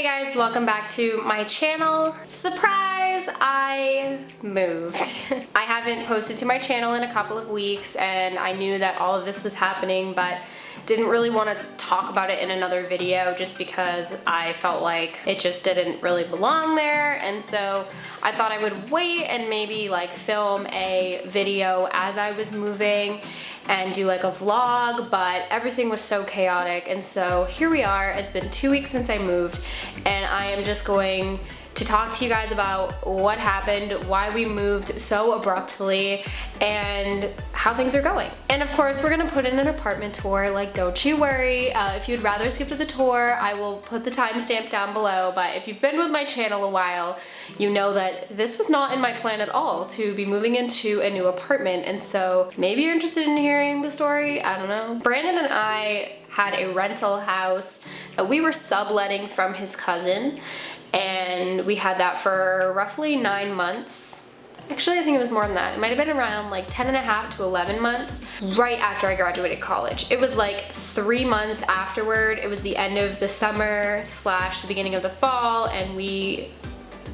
Hey guys, welcome back to my channel. Surprise, I moved. I haven't posted to my channel in a couple of weeks and I knew that all of this was happening, but didn't really want to talk about it in another video just because I felt like it just didn't really belong there, and so I thought I would wait and maybe like film a video as I was moving and do like a vlog, but everything was so chaotic, and so here we are. It's been 2 weeks since I moved and I am just going to talk to you guys about what happened, why we moved so abruptly, and how things are going. And of course, we're gonna put in an apartment tour, like don't you worry. If you'd rather skip to the tour, I will put the timestamp down below, but if you've been with my channel a while, you know that this was not in my plan at all to be moving into a new apartment, and so maybe you're interested in hearing the story, I don't know. Brandon and I had a rental house that we were subletting from his cousin, and we had that for roughly 9 months. Actually, I think it was more than that. It might have been around like 10 and a half to 11 months right after I graduated college. It was like 3 months afterward. It was the end of the summer / the beginning of the fall, and we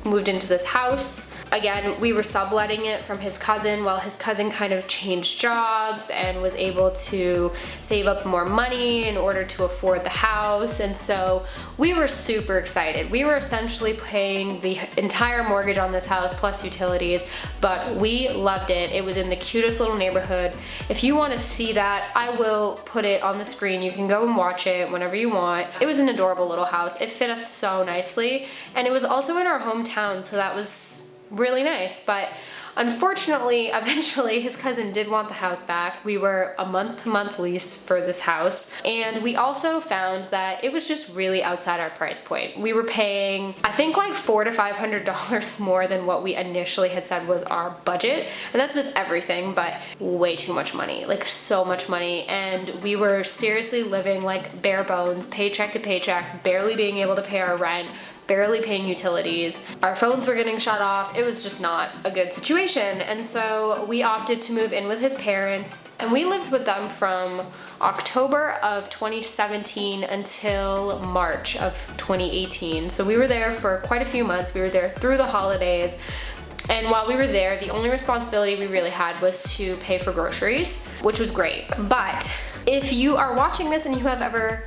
moved into this house. Again, we were subletting it from his cousin while his cousin kind of changed jobs and was able to save up more money in order to afford the house, and so we were super excited. We were essentially paying the entire mortgage on this house plus utilities, but we loved it. It was in the cutest little neighborhood. If you want to see that, I will put it on the screen. You can go and watch it whenever you want. It was an adorable little house. It fit us so nicely, and it was also in our hometown, so that was really nice. But unfortunately, eventually his cousin did want the house back. We were a month-to-month lease for this house, and we also found that it was just really outside our price point. We were paying, I think, like $400 to $500 more than what we initially had said was our budget, and that's with everything, but way too much money, like so much money, and we were seriously living like bare bones, paycheck to paycheck, barely being able to pay our rent, barely paying utilities. Our phones were getting shut off. It was just not a good situation, and so we opted to move in with his parents, and we lived with them from October of 2017 until March of 2018. So we were there for quite a few months. We were there through the holidays, and while we were there, the only responsibility we really had was to pay for groceries, which was great. But if you are watching this and you have ever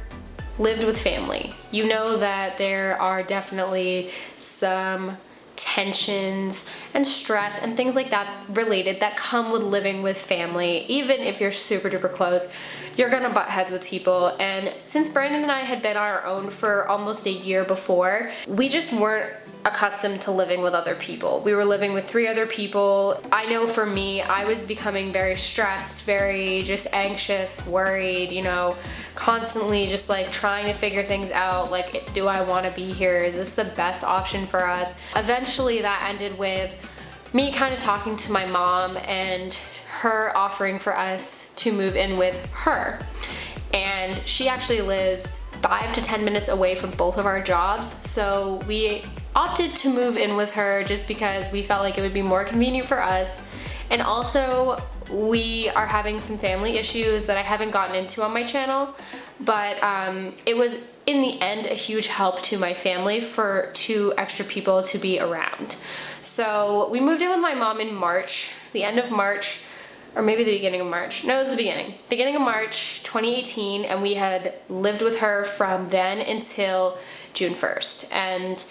lived with family, you know that there are definitely some tensions and stress and things like that related that come with living with family. Even if you're super duper close, you're gonna butt heads with people. And since Brandon and I had been on our own for almost a year before, we just weren't accustomed to living with other people. We were living with 3 other people. I know for me, I was becoming very stressed, very just anxious, worried, you know, constantly just like trying to figure things out. Like, do I want to be here? Is this the best option for us? Eventually that ended with me kind of talking to my mom and her offering for us to move in with her. And she actually lives 5 to 10 minutes away from both of our jobs, so we opted to move in with her just because we felt like it would be more convenient for us. And also, we are having some family issues that I haven't gotten into on my channel, but it was in the end a huge help to my family for 2 extra people to be around. So we moved in with my mom in March, the end of March, or maybe the beginning of March. No, it was the beginning of March 2018, and we had lived with her from then until June 1st, and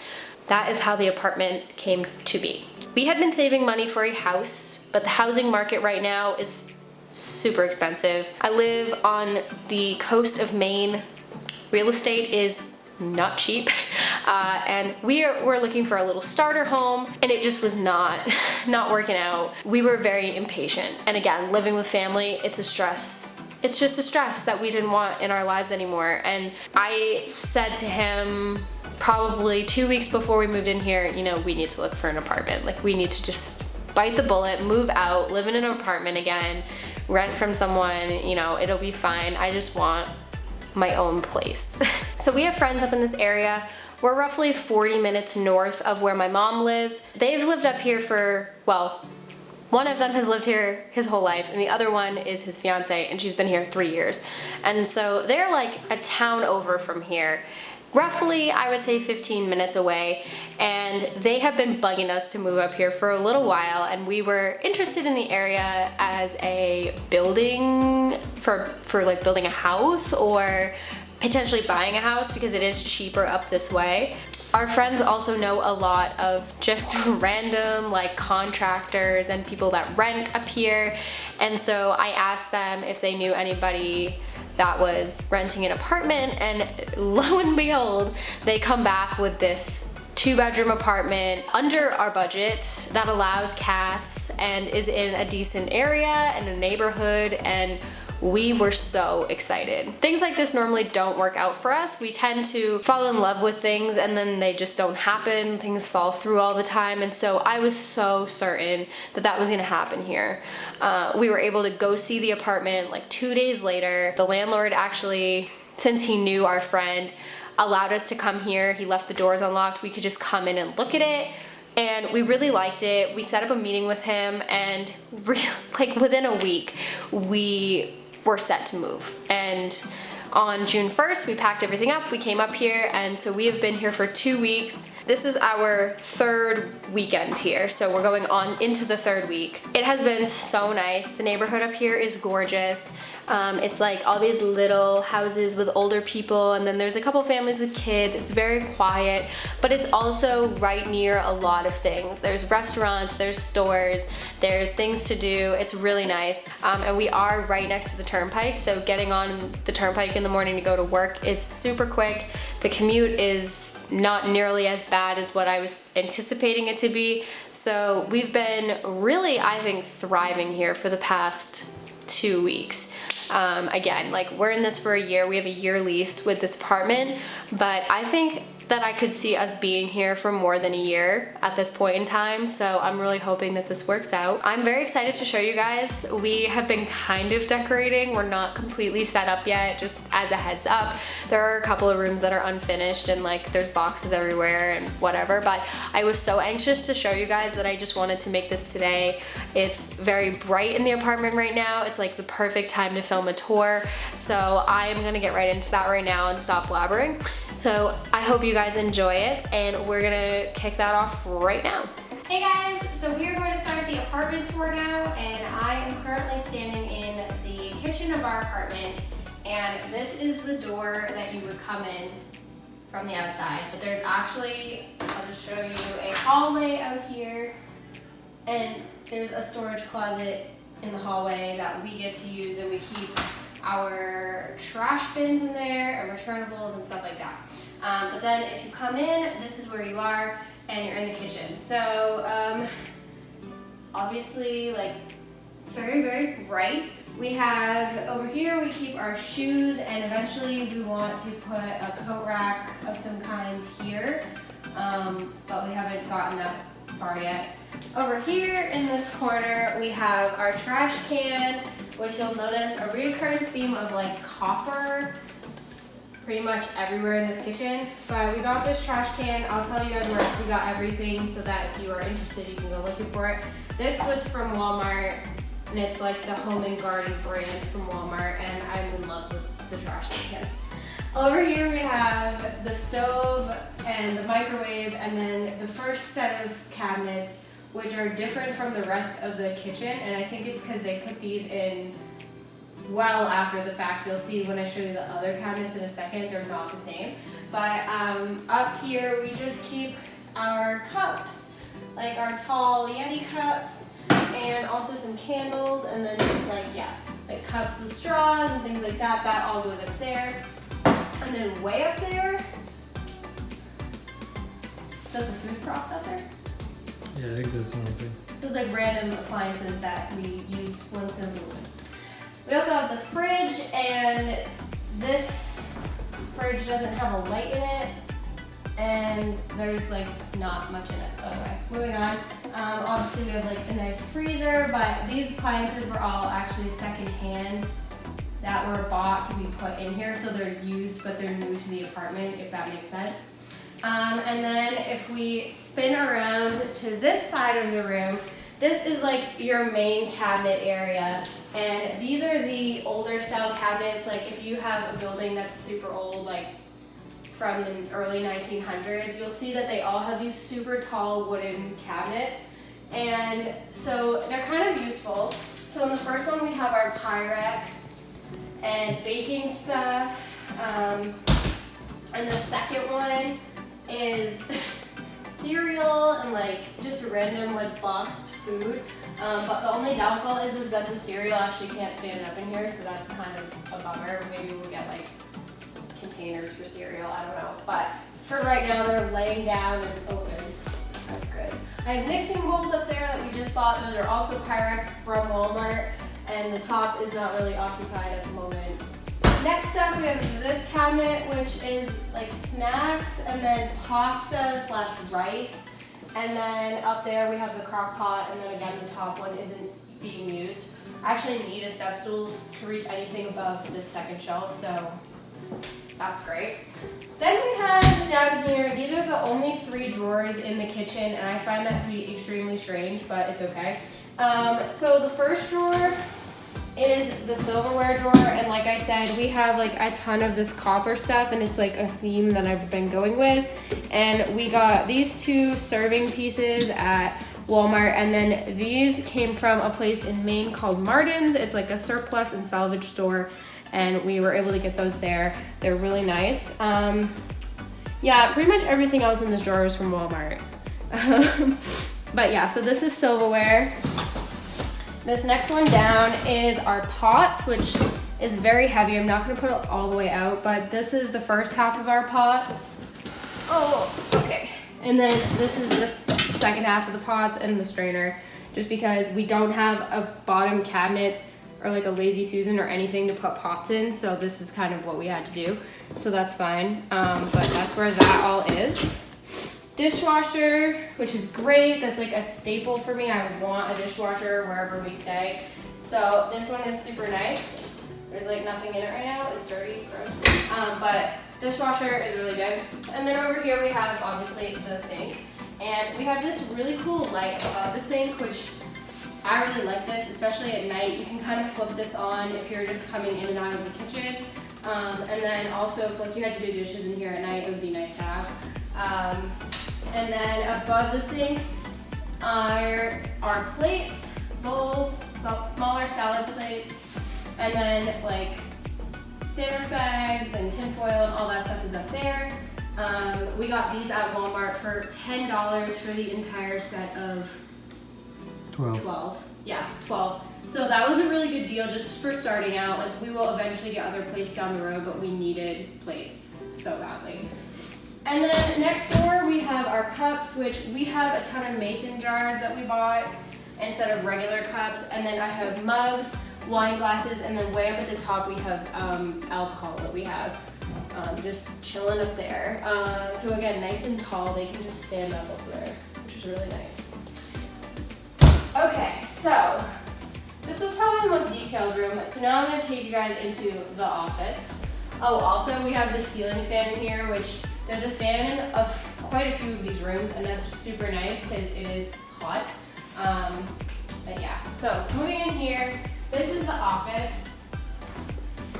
that is how the apartment came to be. We had been saving money for a house, but the housing market right now is super expensive. I live on the coast of Maine. Real estate is not cheap, and we're looking for a little starter home, and it just was not working out. We were very impatient, and again, living with family, it's a stress. It's just a stress that we didn't want in our lives anymore. And I said to him probably 2 weeks before we moved in here, you know, we need to look for an apartment. Like, we need to just bite the bullet, move out, live in an apartment again, rent from someone, you know, it'll be fine. I just want my own place. So we have friends up in this area. We're roughly 40 minutes north of where my mom lives. They've lived up here for, well, one of them has lived here his whole life, and the other one is his fiance, and she's been here 3 years. And so they're like a town over from here. roughly, I would say 15 minutes away, and they have been bugging us to move up here for a little while, and we were interested in the area as a building for like building a house or potentially buying a house because it is cheaper up this way. Our friends also know a lot of just random like contractors and people that rent up here, and so I asked them if they knew anybody that was renting an apartment, and lo and behold, they come back with this 2-bedroom apartment under our budget that allows cats and is in a decent area and a neighborhood, and we were so excited. Things like this normally don't work out for us. We tend to fall in love with things and then they just don't happen. Things fall through all the time, and so I was so certain that that was gonna happen here. We were able to go see the apartment like 2 days later. The landlord actually, since he knew our friend, allowed us to come here. He left the doors unlocked. We could just come in and look at it. And we really liked it. We set up a meeting with him, and like within a week, we were set to move. And on June 1st, we packed everything up, we came up here, and so we have been here for 2 weeks. This is our 3rd weekend here, so we're going on into the 3rd week. It has been so nice. The neighborhood up here is gorgeous. It's like all these little houses with older people, and then there's a couple families with kids. It's very quiet, but it's also right near a lot of things. There's restaurants, there's stores, there's things to do. It's really nice. And we are right next to the turnpike, so getting on the turnpike in the morning to go to work is super quick. The commute is not nearly as bad as what I was anticipating it to be. So we've been really, I think, thriving here for the past 2 weeks. Again, like we're in this for a year. We have a year lease with this apartment, but I think that I could see us being here for more than a year at this point in time, so I'm really hoping that this works out. I'm very excited to show you guys. We have been kind of decorating. We're not completely set up yet, just as a heads up. There are a couple of rooms that are unfinished and like there's boxes everywhere and whatever, but I was so anxious to show you guys that I just wanted to make this today. It's very bright in the apartment right now. It's like the perfect time to film a tour, so I am gonna get right into that right now and stop blabbering. So I hope you guys enjoy it, and we're gonna kick that off right now. Hey guys, so we are going to start the apartment tour now, and I am currently standing in the kitchen of our apartment, and this is the door that you would come in from the outside, but there's actually, I'll just show you, a hallway out here, and there's a storage closet in the hallway that we get to use, and we keep our trash bins in there and returnables and stuff like that. But then if you come in, this is where you are, and you're in the kitchen. So obviously, like, it's very, very bright. We have over here, we keep our shoes, and eventually we want to put a coat rack of some kind here, but we haven't gotten that far yet. Over here in this corner, we have our trash can, which you'll notice a recurring theme of like copper pretty much everywhere in this kitchen. But we got this trash can. I'll tell you guys where we got everything so that if you are interested, you can go looking for it. This was from Walmart, and it's like the Home and Garden brand from Walmart, and I'm in love with the trash can. Over here we have the stove and the microwave, and then the first set of cabinets, which are different from the rest of the kitchen, and I think it's because they put these in well after the fact. You'll see when I show you the other cabinets in a second, they're not the same. But up here we just keep our cups, like our tall Yeti cups, and also some candles, and then just like, yeah, like cups with straws and things like that, that all goes up there. And then way up there, is that the food processor? Yeah, I think that's something. So it's like random appliances that we use once in a blue moon. We also have the fridge, and this fridge doesn't have a light in it, and there's like not much in it. So anyway, moving on. Obviously we have like a nice freezer, but these appliances were all actually secondhand that were bought to be put in here, so they're used but they're new to the apartment, if that makes sense. And then if we spin around to this side of the room, this is like your main cabinet area, and these are the older style cabinets. Like if you have a building that's super old, like from the early 1900s, you'll see that they all have these super tall wooden cabinets. And so they're kind of useful. So in the first one we have our Pyrex and baking stuff. And the second one is cereal and like just random like boxed food. But the only downfall is that the cereal actually can't stand up in here, so that's kind of a bummer. Maybe we'll get like containers for cereal, I don't know. But for right now, they're laying down and open. That's good. I have mixing bowls up there that we just bought. Those are also Pyrex from Walmart, and the top is not really occupied at the moment. Next up, we have this cabinet, which is like snacks and then pasta / rice. And then up there we have the crock pot, and then again the top one isn't being used. I actually need a step stool to reach anything above this second shelf, so that's great. Then we have down here, these are the only 3 drawers in the kitchen, and I find that to be extremely strange, but it's okay. So the first drawer is the silverware drawer, and like I said, we have like a ton of this copper stuff, and it's like a theme that I've been going with. And we got these 2 serving pieces at Walmart, and then these came from a place in Maine called Martin's. It's like a surplus and salvage store, and we were able to get those there. They're really nice. Yeah, pretty much everything else in this drawer is from Walmart. But yeah, so this is silverware. This next one down is our pots, which is very heavy. I'm not gonna put it all the way out, but this is the first half of our pots. Oh, okay. And then this is the second half of the pots and the strainer, just because we don't have a bottom cabinet or like a Lazy Susan or anything to put pots in, so this is kind of what we had to do. So that's fine, but that's where that all is. Dishwasher, which is great. That's like a staple for me. I want a dishwasher wherever we stay. So this one is super nice. There's like nothing in it right now. It's dirty, gross. But dishwasher is really good. And then over here we have obviously the sink. And we have this really cool light above the sink, which I really like this, especially at night. You can kind of flip this on if you're just coming in and out of the kitchen. And then also if like you had to do dishes in here at night, it would be nice to have. And then above the sink are our plates, bowls, smaller salad plates, and then like sandwich bags and tinfoil and all that stuff is up there. We got these at Walmart for $10 for the entire set of 12. Yeah, 12. So that was a really good deal just for starting out. Like we will eventually get other plates down the road, but we needed plates so badly. And then next door we have our cups, which we have a ton of mason jars that we bought instead of regular cups. And then I have mugs, wine glasses, and then way up at the top we have alcohol that we have just chilling up there. So again, nice and tall, they can just stand up over there, which is really nice. Okay, so this was probably the most detailed room. So now I'm gonna take you guys into the office. Oh, also we have the ceiling fan in here, which there's a fan in quite a few of these rooms, and that's super nice because it is hot. But yeah, so moving in here, this is the office.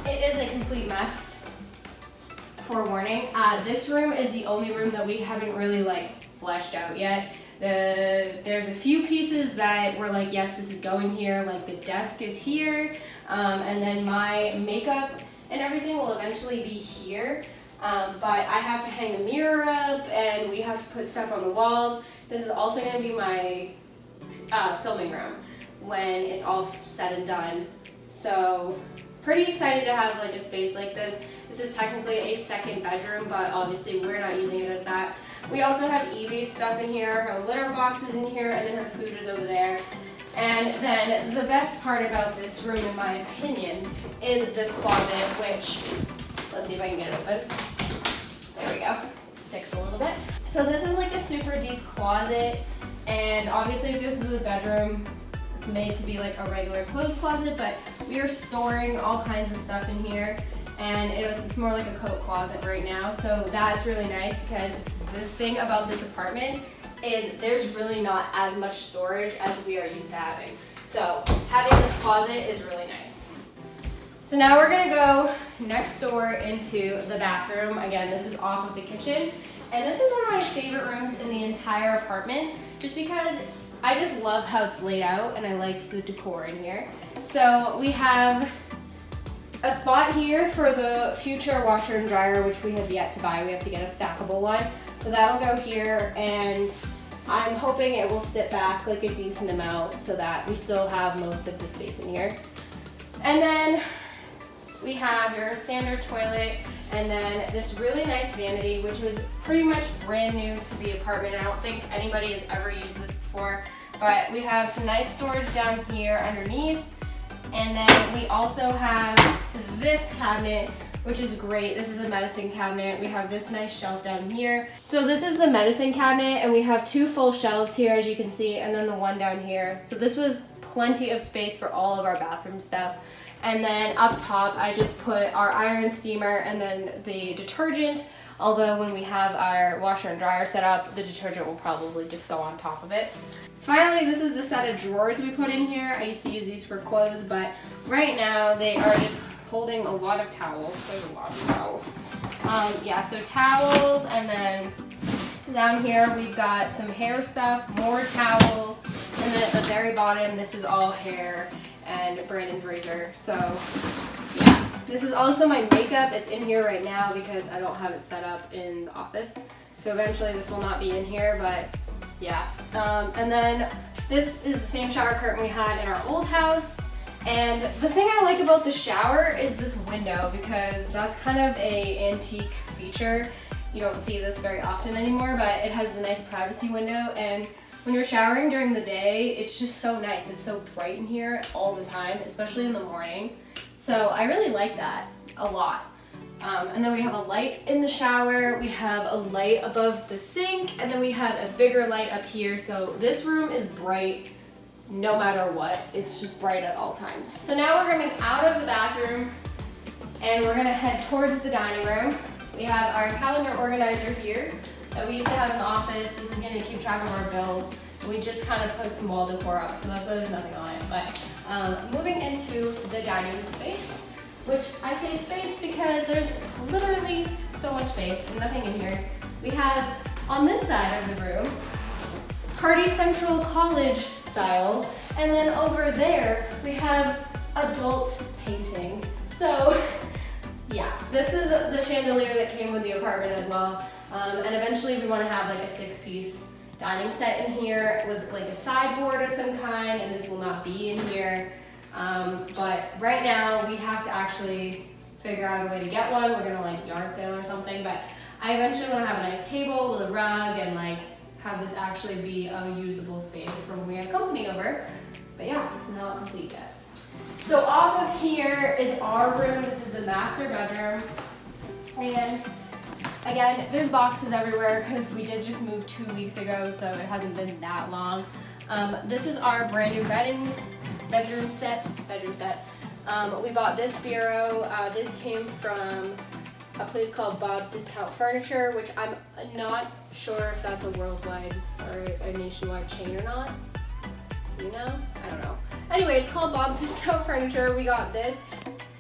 It is a complete mess, forewarning. This room is the only room that we haven't really like fleshed out yet. There's a few pieces that we're like, yes, this is going here, like the desk is here, and then my makeup and everything will eventually be here. But I have to hang a mirror up, and we have to put stuff on the walls. This is also going to be my filming room when it's all said and done. So pretty excited to have like a space like this. This is technically a second bedroom, but obviously we're not using it as that. We also have Evie's stuff in here, her litter box is in here, and then her food is over there. And then the best part about this room, in my opinion, is this closet, which, let's see if I can get it open. There we go. It sticks a little bit. So this is like a super deep closet, and obviously if this is a bedroom, it's made to be like a regular clothes closet, but we are storing all kinds of stuff in here, and it's more like a coat closet right now. So that's really nice, because the thing about this apartment is there's really not as much storage as we are used to having. So having this closet is really nice. So now we're gonna go next door into the bathroom. Again, this is off of the kitchen. And this is one of my favorite rooms in the entire apartment, just because I just love how it's laid out and I like the decor in here. So we have a spot here for the future washer and dryer, which we have yet to buy. We have to get a stackable one. So that'll go here, and I'm hoping it will sit back like a decent amount so that we still have most of the space in here. And then we have your standard toilet, and then this really nice vanity, which was pretty much brand new to the apartment. I don't think anybody has ever used this before, but we have some nice storage down here underneath. And then we also have this cabinet, which is great. This is a medicine cabinet. We have this nice shelf down here. So this is the medicine cabinet, and we have 2 full shelves here, as you can see, and then the one down here. So this was plenty of space for all of our bathroom stuff. And then up top, I just put our iron steamer and then the detergent. Although when we have our washer and dryer set up, the detergent will probably just go on top of it. Finally, this is the set of drawers we put in here. I used to use these for clothes, but right now they are just holding a lot of towels. There's a lot of towels. Yeah, so towels, and then down here we've got some hair stuff, more towels, and then at the very bottom, this is all hair and Brandon's razor. So yeah, this is also my makeup. It's in here right now because I don't have it set up in the office. So eventually this will not be in here, but yeah. And then this is the same shower curtain we had in our old house. And the thing I like about the shower is this window, because that's kind of a antique feature. You don't see this very often anymore, but it has the nice privacy window. And when you're showering during the day, it's just so nice. It's so bright in here all the time, especially in the morning. So I really like that a lot. And then we have a light in the shower, we have a light above the sink, and then we have a bigger light up here. So this room is bright no matter what. It's just bright at all times. So now we're coming out of the bathroom and we're gonna head towards the dining room. We have our calendar organizer here that we used to have in the office. This is gonna keep track of our bills. We just kind of put some wall decor up, so that's why there's nothing on it. But moving into the dining space, which I say space because there's literally so much space and nothing in here. We have, on this side of the room, Party Central College style, and then over there we have adult painting. So yeah, this is the chandelier that came with the apartment as well. And eventually we want to have like a 6-piece dining set in here with like a sideboard of some kind, and this will not be in here. But right now we have to actually figure out a way to get one. We're gonna like yard sale or something, but I eventually want to have a nice table with a rug and like have this actually be a usable space for when we have company over. But yeah, it's not complete yet. So off of here is our room. This is the master bedroom. And again, there's boxes everywhere because we did just move 2 weeks ago, so it hasn't been that long. This is our brand new bedroom set. We bought this bureau. This came from a place called Bob's Discount Furniture, which I'm not sure if that's a worldwide or a nationwide chain or not. You know? I don't know. Anyway, it's called Bob's Discount Furniture. We got this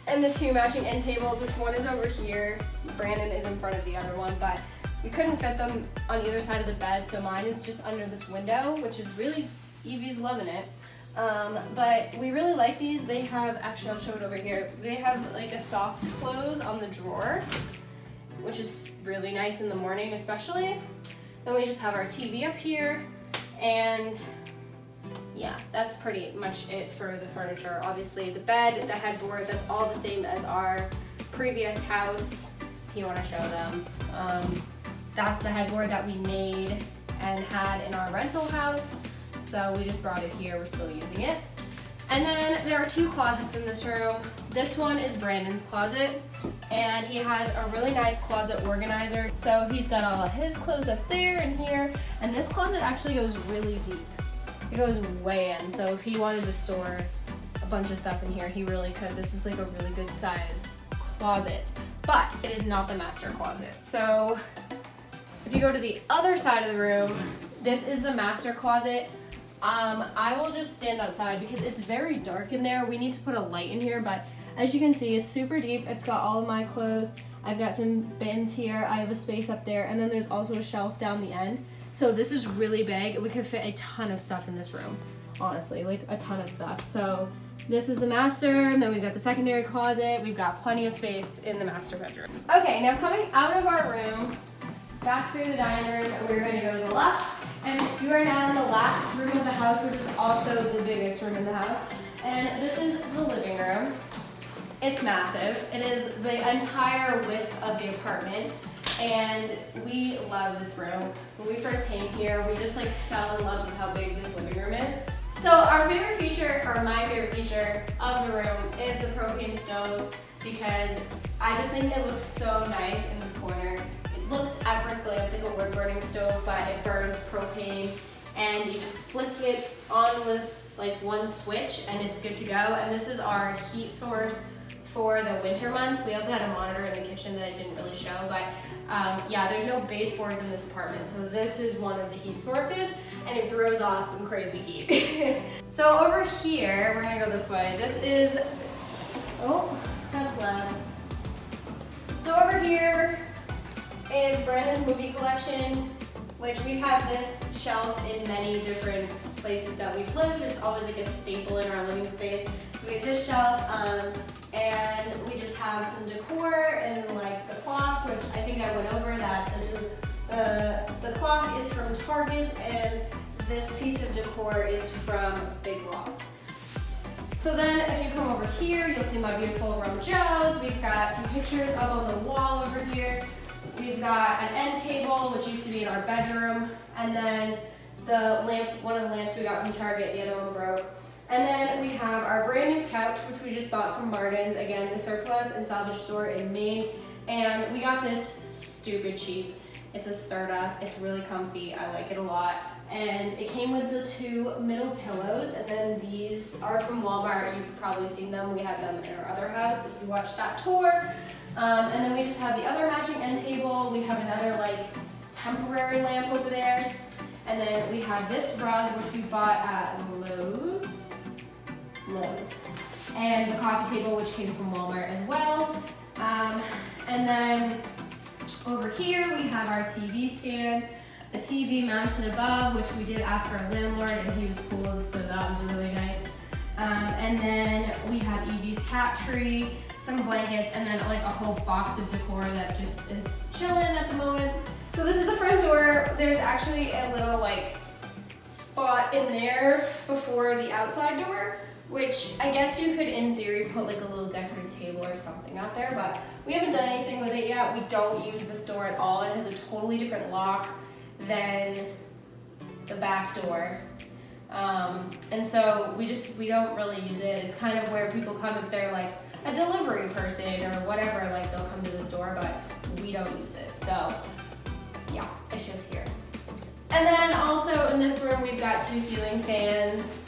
and the 2 matching end tables, which one is over here. Brandon is in front of the other one, but we couldn't fit them on either side of the bed, so mine is just under this window, which is really, Evie's loving it. But we really like these. They have, actually I'll show it over here, they have like a soft close on the drawer, which is really nice in the morning especially. Then we just have our TV up here, and yeah, that's pretty much it for the furniture. Obviously the bed, the headboard, that's all the same as our previous house, if you want to show them. That's the headboard that we made and had in our rental house. So we just brought it here, we're still using it. And then there are 2 closets in this room. This one is Brandon's closet, and he has a really nice closet organizer. So he's got all of his clothes up there and here, and this closet actually goes really deep. It goes way in, so if he wanted to store a bunch of stuff in here, he really could. This is like a really good size closet, but it is not the master closet. So if you go to the other side of the room, this is the master closet. I will just stand outside because it's very dark in there. We need to put a light in here, but As you can see, it's super deep. It's got all of my clothes. I've got some bins here. I have a space up there, and then there's also a shelf down the end. So this is really big. We could fit a ton of stuff in this room, honestly, like a ton of stuff. So this is the master, and then we've got the secondary closet. We've got plenty of space in the master bedroom. Okay, now coming out of our room, back through the dining room, and we're gonna go to the left. And you are now in the last room of the house, which is also the biggest room in the house. And this is the living room. It's massive. It is the entire width of the apartment, and we love this room. When we first came here, we just like fell in love with how big this living room is. So our favorite feature, or my favorite feature of the room, is the propane stove, because I just think it looks so nice in this corner. It looks at first glance like a wood burning stove, but it burns propane, and you just flick it on with like one switch and it's good to go. And this is our heat source for the winter months. We also had a monitor in the kitchen that I didn't really show, but yeah, there's no baseboards in this apartment, so this is one of the heat sources, and it throws off some crazy heat. So over here, we're gonna go this way. This is, oh, that's loud. So over here is Brandon's movie collection, which we've had this shelf in many different places that we've lived. It's always like a staple in our living space. We have this shelf, and we just have some decor and like the clock, which I think I went over that. The clock is from Target, and this piece of decor is from Big Lots. So then if you come over here, you'll see my beautiful Rum Joes. We've got some pictures up on the wall over here. We've got an end table, which used to be in our bedroom, and then the lamp, one of the lamps we got from Target, the other one broke. And then we have our brand new couch, which we just bought from Martin's, again, the surplus and salvage store in Maine. And we got this stupid cheap. It's a Serta, it's really comfy, I like it a lot. And it came with the two middle pillows, and then these are from Walmart. You've probably seen them, we had them in our other house if you watched that tour. And then we just have the other matching end table. We have another like temporary lamp over there. And then we have this rug, which we bought at Lowe's. And the coffee table, which came from Walmart as well. And then over here, we have our TV stand, a TV mounted above, which we did ask our landlord, and he was cool, so that was really nice. And then we have Evie's cat tree, some blankets, and then like a whole box of decor that just is chilling at the moment. So this is the front door. There's actually a little like spot in there before the outside door, which I guess you could in theory put like a little decorative table or something out there, but we haven't done anything with it yet. We don't use this door at all. It has a totally different lock than the back door. And so we don't really use it. It's kind of where people come if they're like a delivery person or whatever, like they'll come to this door, but we don't use it. So yeah, it's just here. And then also in this room, we've got two ceiling fans,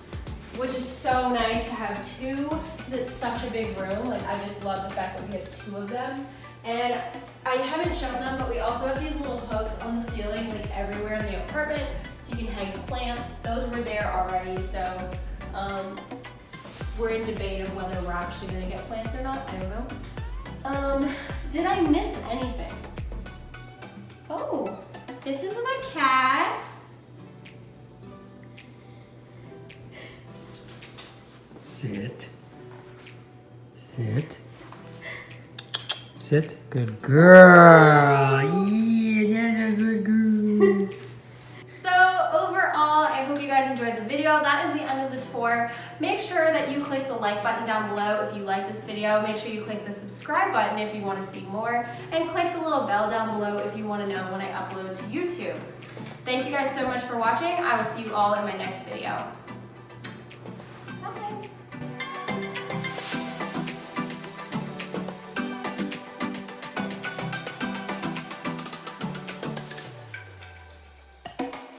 which is so nice to have two, because it's such a big room. Like I just love the fact that we have two of them. And I haven't shown them, but we also have these little hooks on the ceiling, like everywhere in the apartment, so you can hang plants. Those were there already, so we're in debate of whether we're actually gonna get plants or not. I don't know. Did I miss anything? Oh, this is the cat. Sit. Sit. Sit. Good girl. Yeah, good girl. So overall, I hope you guys enjoyed the video. That is the end of the tour. Make sure that you click the like button down below if you like this video. Make sure you click the subscribe button if you want to see more. And click the little bell down below if you want to know when I upload to YouTube. Thank you guys so much for watching. I will see you all in my next video.